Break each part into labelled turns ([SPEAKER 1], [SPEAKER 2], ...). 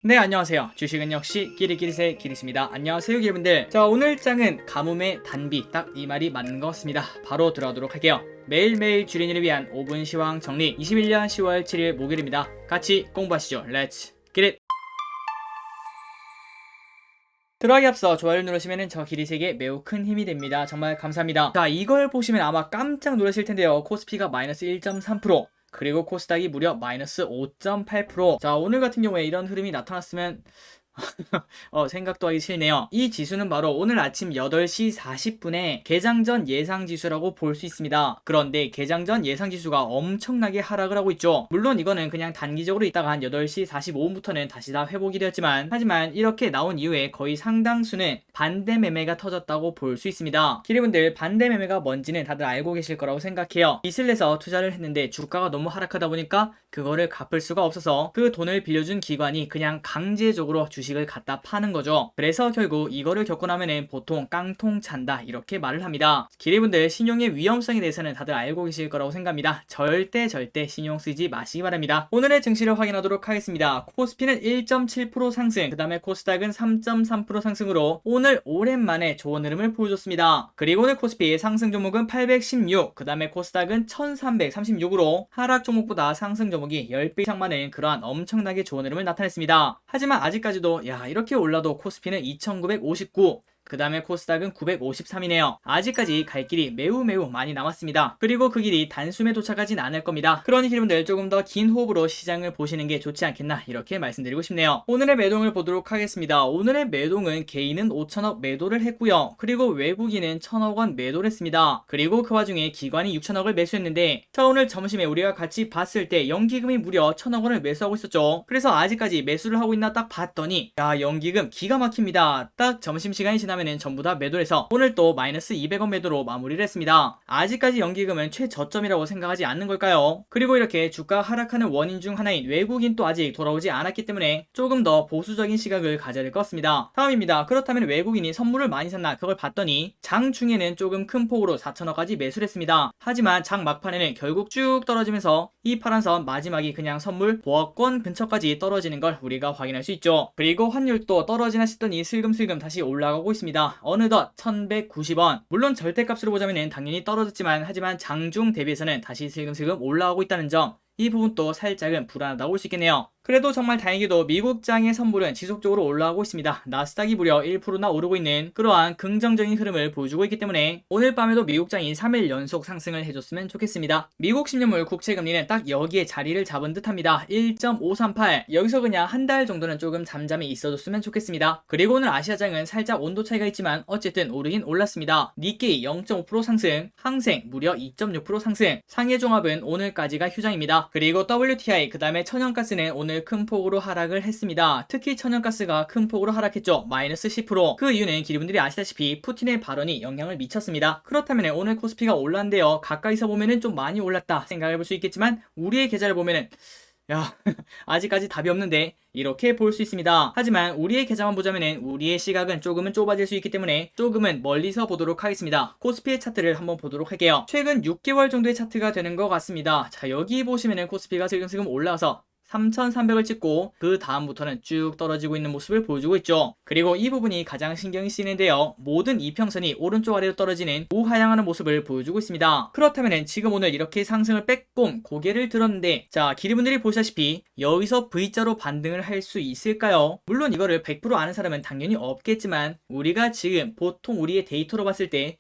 [SPEAKER 1] 네, 안녕하세요. 주식은 역시 끼리끼리새 끼리십니다. 안녕하세요, 여러분들. 자, 오늘 장은 가뭄의 단비, 딱 이 말이 맞는 것 같습니다. 바로 들어가도록 할게요. 매일매일 주린이를 위한 5분 시황 정리, 21년 10월 7일 목요일입니다. 같이 공부하시죠. Let's get it! 들어가기 앞서 좋아요를 누르시면 저 기리색에 매우 큰 힘이 됩니다. 정말 감사합니다. 자, 이걸 보시면 아마 깜짝 놀라실 텐데요. 코스피가 마이너스 1.3%, 그리고 코스닥이 무려 마이너스 5.8%. 자, 오늘 같은 경우에 이런 흐름이 나타났으면 생각도 하기 싫네요. 이 지수는 바로 오늘 아침 8시 40분에 개장 전 예상 지수라고 볼 수 있습니다. 그런데 개장 전 예상 지수가 엄청나게 하락을 하고 있죠. 물론 이거는 그냥 단기적으로 있다가 한 8시 45분부터는 다시 다 회복이 되었지만, 하지만 이렇게 나온 이후에 거의 상당수는 반대 매매가 터졌다고 볼 수 있습니다. 기리분들, 반대 매매가 뭔지는 다들 알고 계실 거라고 생각해요. 빚을 내서 투자를 했는데 주가가 너무 하락하다 보니까 그거를 갚을 수가 없어서 그 돈을 빌려준 기관이 그냥 강제적으로 주식을 갖다 파는 거죠. 그래서 결국 이거를 겪고 나면은 보통 깡통 찬다, 이렇게 말을 합니다. 기리분들, 신용의 위험성에 대해서는 다들 알고 계실 거라고 생각합니다. 절대 신용 쓰지 마시기 바랍니다. 오늘의 증시를 확인하도록 하겠습니다. 코스피는 1.7% 상승, 그 다음에 코스닥은 3.3% 상승으로 오늘 오랜만에 좋은 흐름을 보여줬습니다. 그리고 오늘 코스피 상승 종목은 816, 그 다음에 코스닥은 1336으로 하락 종목보다 상승 종목이 10배 이상 많은 그러한 엄청나게 좋은 흐름을 나타냈습니다. 하지만 아직까지도 이렇게 올라도 코스피는 2959, 그 다음에 코스닥은 953이네요. 아직까지 갈 길이 매우 많이 남았습니다. 그리고 그 길이 단숨에 도착하진 않을 겁니다. 그러니 여러분들, 조금 더 긴 호흡으로 시장을 보시는 게 좋지 않겠나, 이렇게 말씀드리고 싶네요. 오늘의 매동을 보도록 하겠습니다. 오늘의 매동은 개인은 5천억 매도를 했고요. 그리고 외국인은 1천억 원 매도를 했습니다. 그리고 그 와중에 기관이 6천억을 매수했는데, 자, 오늘 점심에 우리가 같이 봤을 때 연기금이 무려 1천억 원을 매수하고 있었죠. 그래서 아직까지 매수를 하고 있나 딱 봤더니, 연기금 기가 막힙니다. 딱 점심시간이 지나면 전부 다 매도를 해서 오늘 또 마이너스 200원 매도로 마무리를 했습니다. 아직까지 연기금은 최저점이라고 생각하지 않는 걸까요? 그리고 이렇게 주가 하락하는 원인 중 하나인 외국인 또 아직 돌아오지 않았기 때문에 조금 더 보수적인 시각을 가져야 될 것 같습니다. 다음입니다. 그렇다면 외국인이 선물을 많이 샀나, 그걸 봤더니 장 중에는 조금 큰 폭으로 4천억까지 매수를 했습니다. 하지만 장 막판에는 결국 쭉 떨어지면서 이 파란선 마지막이 그냥 선물 보합권 근처까지 떨어지는 걸 우리가 확인할 수 있죠. 그리고 환율도 떨어지나 싶더니 슬금슬금 다시 올라가고 있습니다. 어느덧 1190원. 물론 절대값으로 보자면 당연히 떨어졌지만, 하지만 장중 대비해서는 다시 슬금슬금 올라가고 있다는 점, 이 부분도 살짝은 불안하다고 볼 수 있겠네요. 그래도 정말 다행히도 미국장의 선물은 지속적으로 올라가고 있습니다. 나스닥이 무려 1%나 오르고 있는 그러한 긍정적인 흐름을 보여주고 있기 때문에 오늘 밤에도 미국장이 3일 연속 상승을 해줬으면 좋겠습니다. 미국 10년물 국채금리는 딱 여기에 자리를 잡은 듯합니다. 1.538. 여기서 그냥 한 달 정도는 조금 잠잠히 있어줬으면 좋겠습니다. 그리고 오늘 아시아장은 살짝 온도 차이가 있지만 어쨌든 오르긴 올랐습니다. 니케이 0.5% 상승, 항생 무려 2.6% 상승, 상해종합은 오늘까지가 휴장입니다. 그리고 WTI, 그 다음에 천연가스는 오늘 큰 폭으로 하락을 했습니다. 특히 천연가스가 큰 폭으로 하락했죠. 마이너스 10%. 그 이유는 기리분들이 아시다시피 푸틴의 발언이 영향을 미쳤습니다. 그렇다면 오늘 코스피가 올랐는데요, 가까이서 보면은 좀 많이 올랐다 생각해 볼 수 있겠지만, 우리의 계좌를 보면은 아직까지 답이 없는데, 이렇게 볼 수 있습니다. 하지만 우리의 계좌만 보자면은 우리의 시각은 조금은 좁아질 수 있기 때문에 조금은 멀리서 보도록 하겠습니다. 코스피의 차트를 한번 보도록 할게요. 최근 6개월 정도의 차트가 되는 것 같습니다. 자, 여기 보시면은 코스피가 슬금슬금 올라와서 3300을 찍고 그 다음부터는 쭉 떨어지고 있는 모습을 보여주고 있죠. 그리고 이 부분이 가장 신경이 쓰이는데요, 모든 이평선이 오른쪽 아래로 떨어지는 우하향하는 모습을 보여주고 있습니다. 그렇다면 지금 오늘 이렇게 상승을 빼꼼 고개를 들었는데, 자, 기리분들이 보시다시피 여기서 V자로 반등을 할 수 있을까요? 물론 이거를 100% 아는 사람은 당연히 없겠지만, 우리가 지금 보통 우리의 데이터로 봤을 때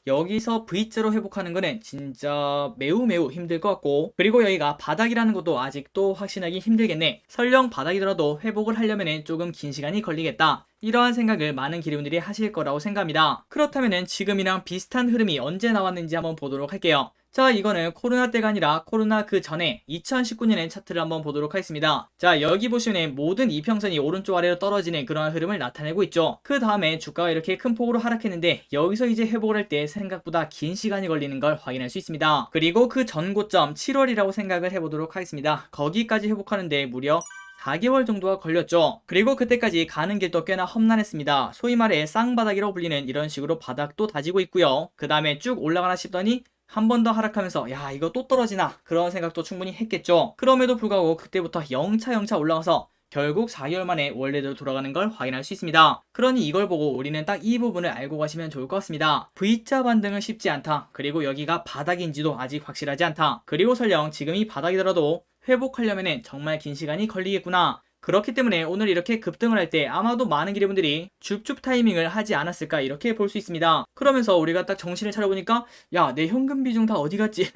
[SPEAKER 1] 여기서 V자로 회복하는 거는 진짜 매우 힘들 것 같고, 그리고 여기가 바닥이라는 것도 아직도 확신하기 힘들겠네. 설령 바닥이더라도 회복을 하려면 조금 긴 시간이 걸리겠다, 이러한 생각을 많은 기리분들이 하실 거라고 생각합니다. 그렇다면 지금이랑 비슷한 흐름이 언제 나왔는지 한번 보도록 할게요. 자, 이거는 코로나 때가 아니라 코로나 그 전에 2019년의 차트를 한번 보도록 하겠습니다. 자, 여기 보시면 모든 이평선이 오른쪽 아래로 떨어지는 그런 흐름을 나타내고 있죠. 그 다음에 주가가 이렇게 큰 폭으로 하락했는데, 여기서 이제 회복을 할 때 생각보다 긴 시간이 걸리는 걸 확인할 수 있습니다. 그리고 그 전고점 7월이라고 생각을 해보도록 하겠습니다. 거기까지 회복하는데 무려 4개월 정도가 걸렸죠. 그리고 그때까지 가는 길도 꽤나 험난했습니다. 소위 말해 쌍바닥이라고 불리는 이런 식으로 바닥도 다지고 있고요. 그 다음에 쭉 올라가나 싶더니 한 번 더 하락하면서 이거 또 떨어지나, 그런 생각도 충분히 했겠죠. 그럼에도 불구하고 그때부터 영차 올라가서 결국 4개월 만에 원래대로 돌아가는 걸 확인할 수 있습니다. 그러니 이걸 보고 우리는 딱 이 부분을 알고 가시면 좋을 것 같습니다. V자 반등은 쉽지 않다. 그리고 여기가 바닥인지도 아직 확실하지 않다. 그리고 설령 지금이 바닥이더라도 회복하려면 정말 긴 시간이 걸리겠구나. 그렇기 때문에 오늘 이렇게 급등을 할 때 아마도 많은 기대분들이 줍줍 타이밍을 하지 않았을까 이렇게 볼 수 있습니다. 그러면서 우리가 딱 정신을 차려보니까 야, 내 현금 비중 다 어디 갔지?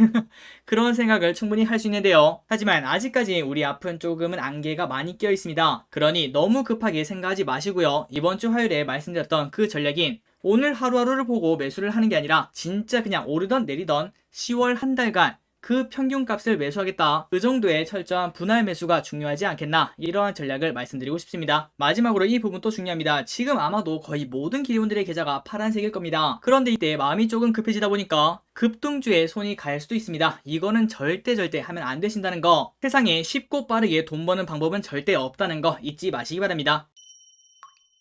[SPEAKER 1] 그런 생각을 충분히 할 수 있는데요. 하지만 아직까지 우리 앞은 조금은 안개가 많이 끼어 있습니다. 그러니 너무 급하게 생각하지 마시고요. 이번 주 화요일에 말씀드렸던 그 전략인 오늘 하루하루를 보고 매수를 하는 게 아니라 진짜 그냥 오르던 내리던 10월 한 달간 그 평균값을 매수하겠다. 그 정도의 철저한 분할 매수가 중요하지 않겠나, 이러한 전략을 말씀드리고 싶습니다. 마지막으로 이 부분도 중요합니다. 지금 아마도 거의 모든 기대분들의 계좌가 파란색일 겁니다. 그런데 이때 마음이 조금 급해지다 보니까 급등주에 손이 갈 수도 있습니다. 이거는 절대 하면 안 되신다는 거, 세상에 쉽고 빠르게 돈 버는 방법은 절대 없다는 거 잊지 마시기 바랍니다.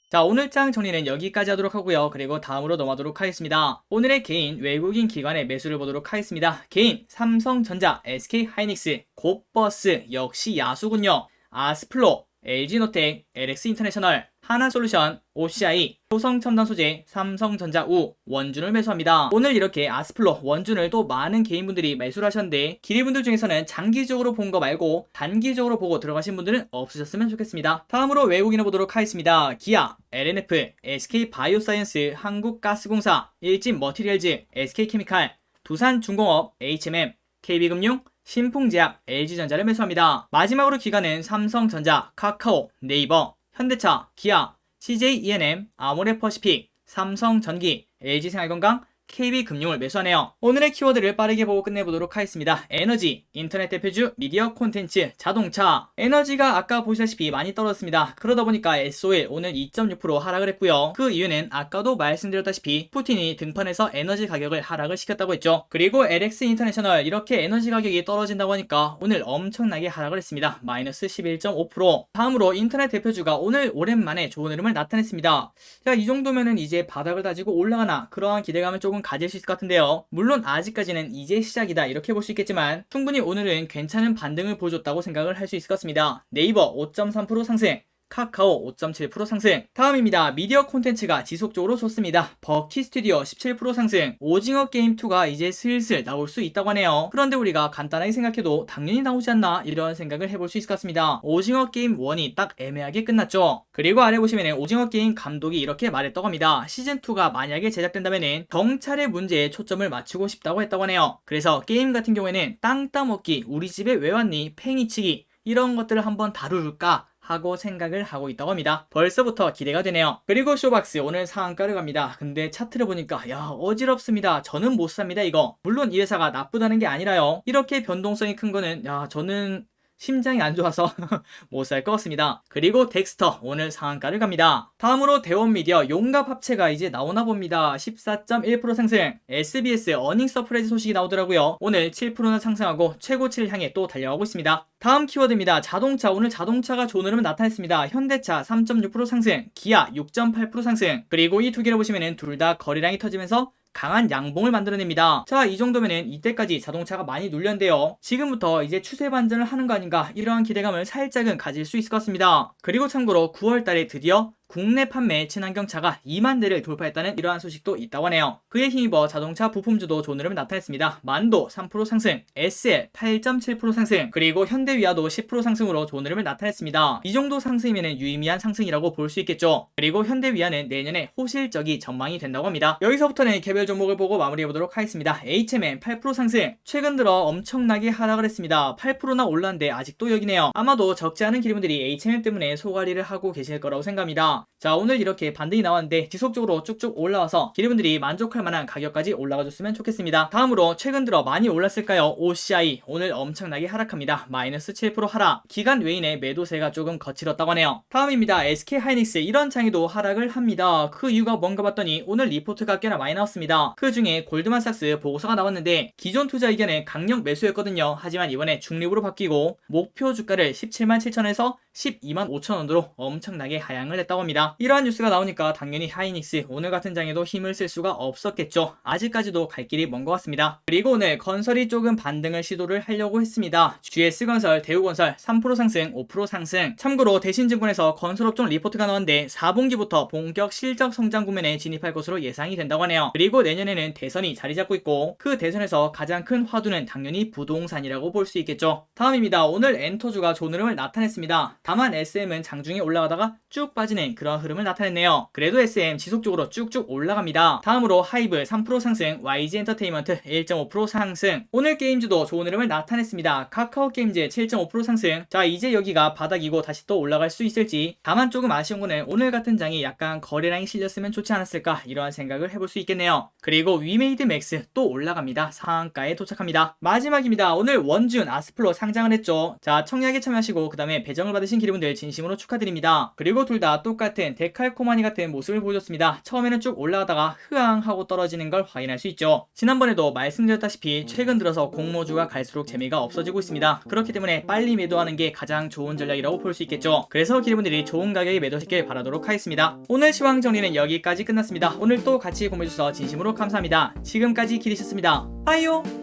[SPEAKER 1] 자, 오늘 장 정리는 여기까지 하도록 하고요. 그리고 다음으로 넘어가도록 하겠습니다. 오늘의 개인 외국인 기관의 매수를 보도록 하겠습니다. 개인 삼성전자, SK하이닉스, 곱버스 역시 야수군요. 아스플로, LG노텍, LX인터내셔널, 하나솔루션, OCI, 효성첨단소재, 삼성전자우, 원준을 매수합니다. 오늘 이렇게 아스플로, 원준을 또 많은 개인분들이 매수를 하셨는데 기리분들 중에서는 장기적으로 본 거 말고 단기적으로 보고 들어가신 분들은 없으셨으면 좋겠습니다. 다음으로 외국인을 보도록 하겠습니다. 기아, LNF, SK바이오사이언스, 한국가스공사, 일진머티리얼즈, SK케미칼, 두산중공업, HMM, KB금융, 신풍제약, LG전자를 매수합니다. 마지막으로 기관은 삼성전자, 카카오, 네이버, 현대차, 기아, CJENM, 아모레퍼시픽, 삼성전기, LG생활건강, KB금융을 매수하네요. 오늘의 키워드를 빠르게 보고 끝내보도록 하겠습니다. 에너지, 인터넷 대표주, 미디어 콘텐츠, 자동차. 에너지가 아까 보시다시피 많이 떨어졌습니다. 그러다 보니까 SOL 오늘 2.6% 하락을 했고요. 그 이유는 아까도 말씀드렸다시피 푸틴이 등판해서 에너지 가격을 하락을 시켰다고 했죠. 그리고 LX 인터내셔널 이렇게 에너지 가격이 떨어진다고 하니까 오늘 엄청나게 하락을 했습니다. 마이너스 11.5%. 다음으로 인터넷 대표주가 오늘 오랜만에 좋은 흐름을 나타냈습니다. 자, 이 정도면은 이제 바닥을 다지고 올라가나 그러한 기대감은 조금 가질 수 있을 것 같은데요. 물론 아직까지는 이제 시작이다 이렇게 볼 수 있겠지만 충분히 오늘은 괜찮은 반등을 보여줬다고 생각을 할 수 있을 것 같습니다. 네이버 5.3% 상승, 카카오 5.7% 상승. 다음입니다. 미디어 콘텐츠가 지속적으로 좋습니다. 버키 스튜디오 17% 상승. 오징어 게임 2가 이제 슬슬 나올 수 있다고 하네요. 그런데 우리가 간단하게 생각해도 당연히 나오지 않나 이런 생각을 해볼 수 있을 것 같습니다. 오징어 게임 1이 딱 애매하게 끝났죠. 그리고 아래 보시면 오징어 게임 감독이 이렇게 말했다고 합니다. 시즌2가 만약에 제작된다면 경찰의 문제에 초점을 맞추고 싶다고 했다고 하네요. 그래서 게임 같은 경우에는 땅 따먹기, 우리 집에 왜 왔니, 팽이치기 이런 것들을 한번 다룰까 하고 생각을 하고 있다고 합니다. 벌써부터 기대가 되네요. 그리고 쇼박스 오늘 상한가를 갑니다. 근데 차트를 보니까 야, 어지럽습니다. 저는 못 삽니다 이거. 물론 이 회사가 나쁘다는 게 아니라요. 이렇게 변동성이 큰 거는 야, 저는 심장이 안 좋아서 못 살 것 같습니다. 그리고 덱스터 오늘 상한가를 갑니다. 다음으로 대원미디어 용갑 합체가 이제 나오나 봅니다. 14.1% 상승. SBS 어닝 서프라이즈 소식이 나오더라고요. 오늘 7%나 상승하고 최고치를 향해 또 달려가고 있습니다. 다음 키워드입니다. 자동차. 오늘 자동차가 좋은 흐름을 나타냈습니다. 현대차 3.6% 상승, 기아 6.8% 상승. 그리고 이 두 개를 보시면은 둘 다 거래량이 터지면서 강한 양봉을 만들어냅니다. 자, 이 정도면은 이때까지 자동차가 많이 눌렸는데요. 지금부터 이제 추세 반전을 하는 거 아닌가, 이러한 기대감을 살짝은 가질 수 있을 것 같습니다. 그리고 참고로 9월달에 드디어 국내 판매 친환경차가 2만 대를 돌파했다는 이러한 소식도 있다고 하네요. 그에 힘입어 자동차 부품주도 좋은 흐름을 나타냈습니다. 만도 3% 상승, SL 8.7% 상승, 그리고 현대위아도 10% 상승으로 좋은 흐름을 나타냈습니다. 이 정도 상승이면 유의미한 상승이라고 볼 수 있겠죠. 그리고 현대위아는 내년에 호실적이 전망이 된다고 합니다. 여기서부터는 개별 종목을 보고 마무리해보도록 하겠습니다. HMM 8% 상승. 최근 들어 엄청나게 하락을 했습니다. 8%나 올랐는데 아직도 여기네요. 아마도 적지 않은 기름분들이 HMM 때문에 소가리를 하고 계실 거라고 생각합니다. 자, 오늘 이렇게 반등이 나왔는데 지속적으로 쭉쭉 올라와서 기리분들이 만족할 만한 가격까지 올라가줬으면 좋겠습니다. 다음으로 최근 들어 많이 올랐을까요? OCI 오늘 엄청나게 하락합니다. 마이너스 7% 하락. 기간 외인의 매도세가 조금 거칠었다고 하네요. 다음입니다. SK하이닉스 이런 장에도 하락을 합니다. 그 이유가 뭔가 봤더니 오늘 리포트가 꽤나 많이 나왔습니다. 그 중에 골드만삭스 보고서가 나왔는데 기존 투자 의견은 강력 매수였거든요. 하지만 이번에 중립으로 바뀌고 목표 주가를 17만 7천에서 12만 5천원으로 엄청나게 하향을 했다고 합니다. 이러한 뉴스가 나오니까 당연히 하이닉스 오늘 같은 장에도 힘을 쓸 수가 없었겠죠. 아직까지도 갈 길이 먼 것 같습니다. 그리고 오늘 건설이 조금 반등을 시도를 하려고 했습니다. GS건설, 대우건설 3% 상승, 5% 상승. 참고로 대신증권에서 건설업종 리포트가 나왔는데 4분기부터 본격 실적 성장 국면에 진입할 것으로 예상이 된다고 하네요. 그리고 내년에는 대선이 자리 잡고 있고 그 대선에서 가장 큰 화두는 당연히 부동산이라고 볼 수 있겠죠. 다음입니다. 오늘 엔터주가 좋은 흐름을 나타냈습니다. 다만 SM은 장중에 올라가다가 쭉 빠지는 그런 흐름을 나타냈네요. 그래도 SM 지속적으로 쭉쭉 올라갑니다. 다음으로 하이브 3% 상승, YG엔터테인먼트 1.5% 상승. 오늘 게임즈도 좋은 흐름을 나타냈습니다. 카카오게임즈 7.5% 상승. 자, 이제 여기가 바닥이고 다시 또 올라갈 수 있을지. 다만 조금 아쉬운 거는 오늘 같은 장이 약간 거래량이 실렸으면 좋지 않았을까 이러한 생각을 해볼 수 있겠네요. 그리고 위메이드 맥스 또 올라갑니다. 상한가에 도착합니다. 마지막입니다. 오늘 원준 아스플로 상장을 했죠. 자, 청약에 참여하시고 그 다음에 배정을 받으신 기류분들 진심으로 축하드립니다. 그리고 둘 다 똑같은 데칼코마니 같은 모습을 보여줬습니다. 처음에는 쭉 올라가다가 흐앙하고 떨어지는 걸 확인할 수 있죠. 지난번에도 말씀드렸다시피 최근 들어서 공모주가 갈수록 재미가 없어지고 있습니다. 그렇기 때문에 빨리 매도하는 게 가장 좋은 전략이라고 볼 수 있겠죠. 그래서 기류분들이 좋은 가격에 매도하시길 바라도록 하겠습니다. 오늘 시황 정리는 여기까지 끝났습니다. 오늘 또 같이 공부해주셔서 진심으로 감사합니다. 지금까지 기리셨습니다. 빠이요.